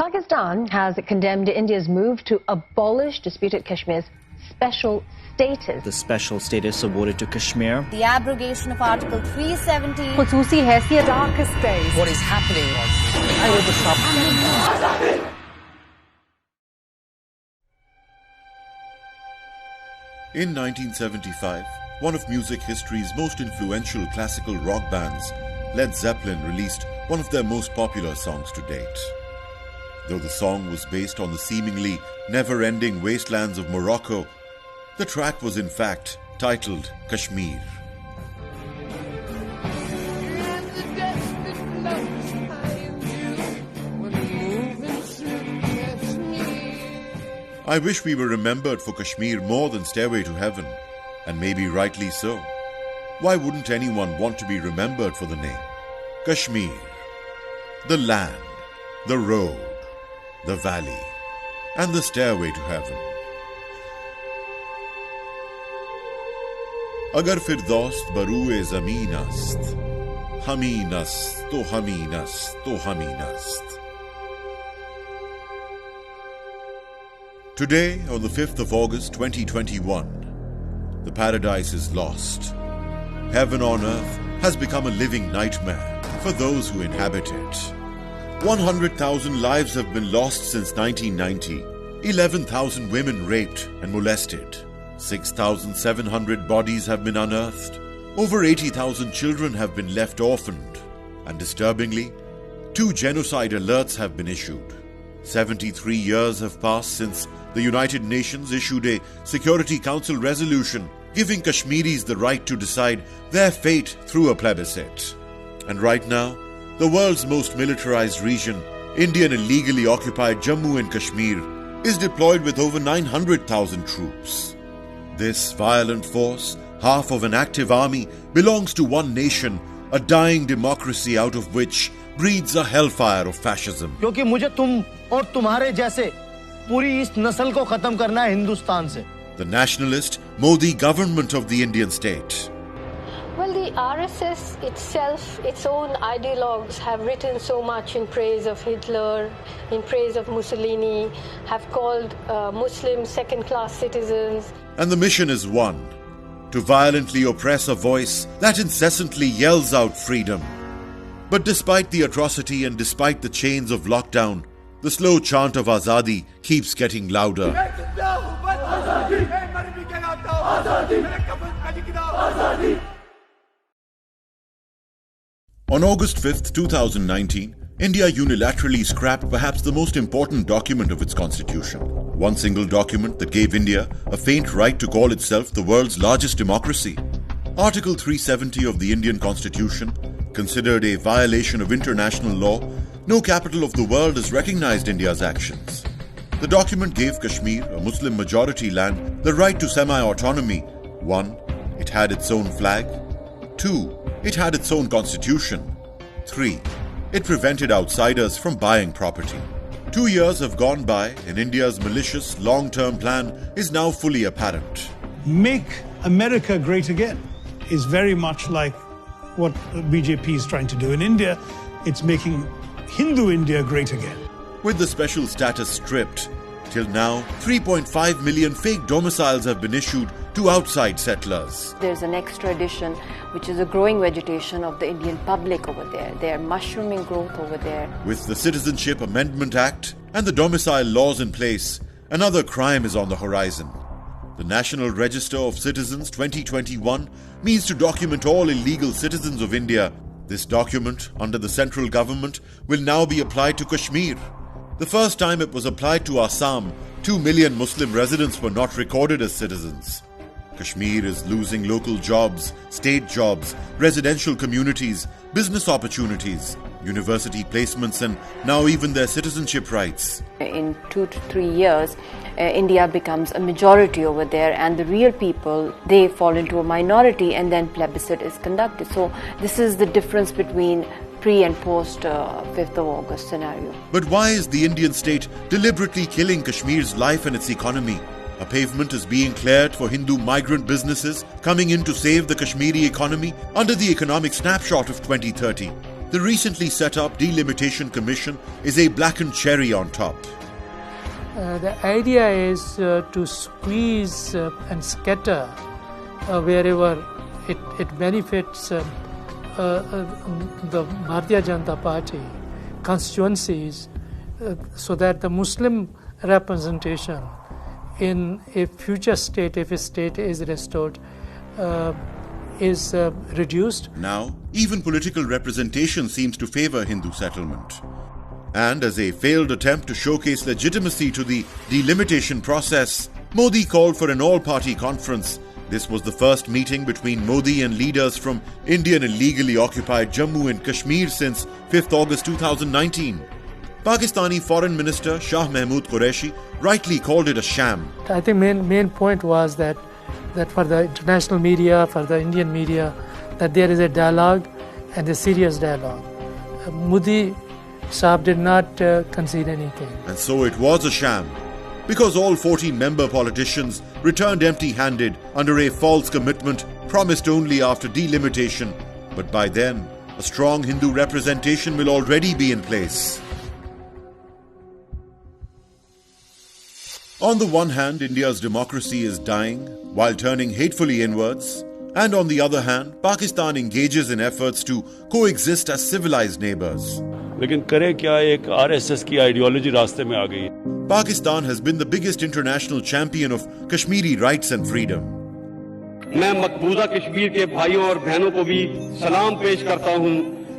Pakistan has condemned India's move to abolish disputed Kashmir's special status. The special status awarded to Kashmir. The abrogation of Article 370. Khususi haisiyat. Darkest days. What is happening? I will be stopped. In 1975, one of music history's most influential classical rock bands, Led Zeppelin, released one of their most popular songs to date. Though the song was based on the seemingly never-ending wastelands of Morocco, the track was in fact titled Kashmir. I wish we were remembered for Kashmir more than Stairway to Heaven, and maybe rightly so. Why wouldn't anyone want to be remembered for the name? Kashmir, the land, the road, the valley, and the stairway to heaven. Agar firdost baruye zameen ast, hameen ast, to hameen ast, to hameen ast. Today, on the 5th of August 2021, the paradise is lost. Heaven on earth has become a living nightmare for those who inhabit it. 100,000 lives have been lost since 1990, 11,000 women raped and molested, 6,700 bodies have been unearthed, over 80,000 children have been left orphaned, and disturbingly, 2 genocide alerts have been issued. 73 years have passed since the United Nations issued a Security Council resolution giving Kashmiris the right to decide their fate through a plebiscite. And right now, the world's most militarized region, Indian illegally occupied Jammu and Kashmir, is deployed with over 900,000 troops. This violent force, half of an active army, belongs to one nation, a dying democracy out of which breeds a hellfire of fascism. क्योंकि मुझे तुम और तुम्हारे जैसे पूरी इस नस्ल को खत्म करना है हिंदुस्तान से. The nationalist Modi government of the Indian state. Well, the RSS itself, its own ideologues have written so much in praise of Hitler, in praise of Mussolini, have called Muslims second-class citizens. And the mission is one: to violently oppress a voice that incessantly yells out freedom. But despite the atrocity and despite the chains of lockdown, the slow chant of Azadi keeps getting louder. On August 5th, 2019, India unilaterally scrapped perhaps the most important document of its constitution. One single document that gave India a faint right to call itself the world's largest democracy. Article 370 of the Indian Constitution, considered a violation of international law, no capital of the world has recognized India's actions. The document gave Kashmir, a Muslim majority land, the right to semi-autonomy. 1. It had its own flag. 2. It had its own constitution. 3. It prevented outsiders from buying property. 2 years have gone by and India's malicious long-term plan is now fully apparent. Make America great again is very much like what BJP is trying to do in India. It's making Hindu India great again. With the special status stripped, till now, 3.5 million fake domiciles have been issued to outside settlers. There's an extra addition, which is a growing vegetation of the Indian public over there. They're mushrooming growth over there. With the Citizenship Amendment Act and the domicile laws in place, another crime is on the horizon. The National Register of Citizens 2021 means to document all illegal citizens of India. This document, under the central government, will now be applied to Kashmir. The first time it was applied to Assam, 2 million Muslim residents were not recorded as citizens. Kashmir is losing local jobs, state jobs, residential communities, business opportunities, university placements, and now even their citizenship rights. In 2 to 3 years, India becomes a majority over there, and the real people, they fall into a minority, and then plebiscite is conducted. So this is the difference between pre and post 5th of August scenario. But why is the Indian state deliberately killing Kashmir's life and its economy? A pavement is being cleared for Hindu migrant businesses coming in to save the Kashmiri economy under the economic snapshot of 2030. The recently set up Delimitation Commission is a blackened cherry on top. The idea is to squeeze and scatter wherever it benefits the Bharatiya Janata Party constituencies, so that the Muslim representation in a future state, if a state is restored, is reduced. Now, even political representation seems to favor Hindu settlement. And as a failed attempt to showcase legitimacy to the delimitation process, Modi called for an all-party conference. This was the first meeting between Modi and leaders from Indian illegally occupied Jammu and Kashmir since 5th August 2019. Pakistani Foreign Minister Shah Mahmood Qureshi rightly called it a sham. I think main point was that for the international media, for the Indian media, that there is a dialogue and a serious dialogue. Modi Saab did not concede anything. And so it was a sham, because all 14 member politicians returned empty-handed under a false commitment promised only after delimitation. But by then, a strong Hindu representation will already be in place. On the one hand, India's democracy is dying while turning hatefully inwards, and on the other hand, Pakistan engages in efforts to coexist as civilized neighbors. लेकिन करे क्या, एक RSS की ideology रास्ते में आ गई. Pakistan has been the biggest international champion of Kashmiri rights and freedom. मैं मकबूजा कश्मीर के भाइयों और बहनों को भी सलाम पेश करता हूं,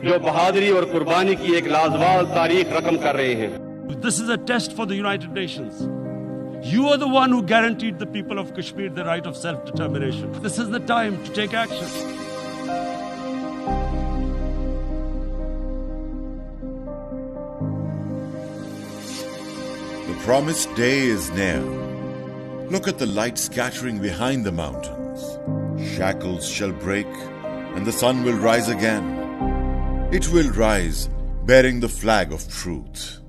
जो बहादुरी और कुर्बानी की एक लाजवाब तारीख रकम कर रहे हैं. This is a test for the United Nations. You are the one who guaranteed the people of Kashmir the right of self-determination. This is the time to take action. The promised day is near. Look at the light scattering behind the mountains. Shackles shall break and the sun will rise again. It will rise bearing the flag of truth.